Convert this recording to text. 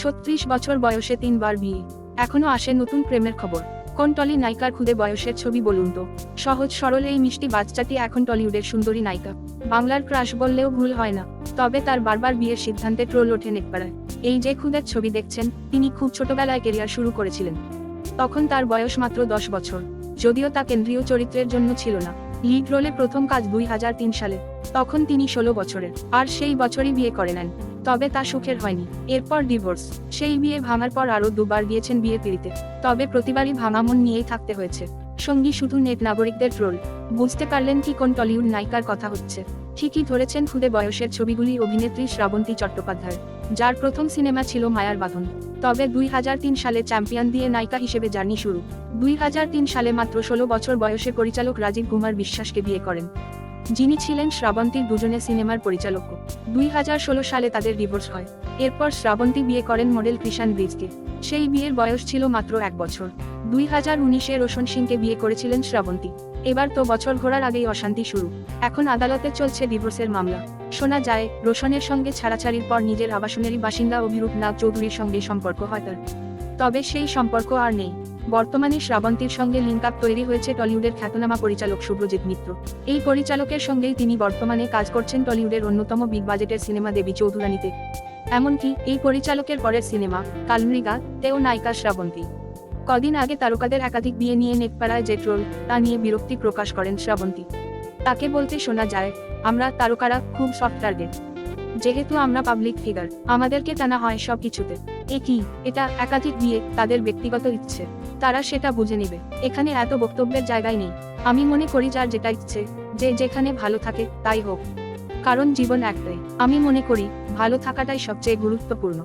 36 বছর বয়সে 3বার বিয়ে, এখনো আসে নতুন প্রেমের খবর। কোন টলি নায়িকার খুদে বয়সের ছবি বলুন তো? সহজ সরল এই মিষ্টি বাচ্চাটি এখন টলিউডের সুন্দরী নায়িকা। বাংলার ক্রাশ বললেও ভুল হয় না। তবে তার বারবার বিয়ের সিদ্ধান্তে ট্রোল ওঠে নেটপাড়ায়। এই যে খুদের ছবি দেখছেন, তিনি খুব ছোটবেলায় কেরিয়ার শুরু করেছিলেন। তখন তার বয়স মাত্র 10 বছর, যদিও তা কেন্দ্রীয় চরিত্রের জন্য ছিল না। লিড রোলে প্রথম কাজ 2003 সালে, তখন তিনি 16 বছরের, আর সেই বছরই বিয়ে করে নেন। তবে তা সুখের হয়নি, এরপর ডিভোর্স। সেই বিয়ে ভাঙার পর আরও দুবার গিয়েছেন বিয়ের পিড়িতে, তবে প্রতিবারই ভাঙা মন নিয়েই থাকতে হয়েছে। সঙ্গী শুধু নেট নাগরিকদের ট্রোল। বুঝতে পারলেন কি কোন টলিউড নায়িকার কথা হচ্ছে? ঠিকই ধরেছেন, খুদে বয়সের ছবিগুলি অভিনেত্রী শ্রাবন্তী চট্টোপাধ্যায়, যার প্রথম সিনেমা ছিল মায়ার বাঁধন। তবে 2003 সালে চ্যাম্পিয়ন দিয়ে নায়িকা হিসেবে জার্নি শুরু। 2003 সালে মাত্র 16 বছর বয়সে পরিচালক রাজীব কুমার বিশ্বাসকে বিয়ে করেন, যিনি ছিলেন শ্রাবন্তীর দুজনে সিনেমার পরিচালক। 2016 সালে তাদের ডিভোর্স হয়। এরপর শ্রাবন্তী বিয়ে করেন মডেল কৃষাণ ব্রিজকে। সেই বিয়ের বয়স ছিল মাত্র 1 বছর। 2019-এ রোশন সিংকে বিয়ে করেছিলেন শ্রাবন্তী। এবার তো বছর ঘোরার আগেই অশান্তি শুরু। এখন আদালতে চলছে ডিভোর্সের মামলা। শোনা যায়, রোশনের সঙ্গে ছাড়াছাড়ির পর নিজের আবাসনেরই বাসিন্দা অভিরূপ নাগ চৌধুরীর সঙ্গে সম্পর্ক হয় তার। তবে সেই সম্পর্ক আর নেই। বর্তমানে শ্রাবন্তীর সঙ্গে লিঙ্ক আপ তৈরি হয়েছে টলিউডের খ্যাতনামা পরিচালক শুভ্রজিৎ মিত্র। এই পরিচালকের সঙ্গেই তিনি বর্তমানে কাজ করছেন টলিউডের অন্যতম বিগ বাজেটের সিনেমা দেবী চৌধুরানীতে। এমনকি এই পরিচালকের পরের সিনেমা কালমৃগা তেও নায়িকা শ্রাবন্তী। কদিন আগে তারকাদের একাধিক বিয়ে নিয়ে নেটপাড়ায় যে ট্রোল, তা নিয়ে বিরক্তি প্রকাশ করেন শ্রাবন্তী। তাকে বলতে শোনা যায়, আমরা তারকারা খুব সফট টার্গেট। যেহেতু আমরা পাবলিক ফিগার, আমাদেরকে টানা হয় সব কিছুতে। কি এটা একাধিক বিয়ে, তাদের ব্যক্তিগত ইচ্ছে, তারা সেটা বুঝে নেবে। এখানে এত বক্তব্যের জায়গায় নেই। আমি মনে করি যার যেটা ইচ্ছে, যে যেখানে ভালো থাকে তাই হোক। কারণ জীবন একটাই। আমি মনে করি ভালো থাকাটাই সবচেয়ে গুরুত্বপূর্ণ।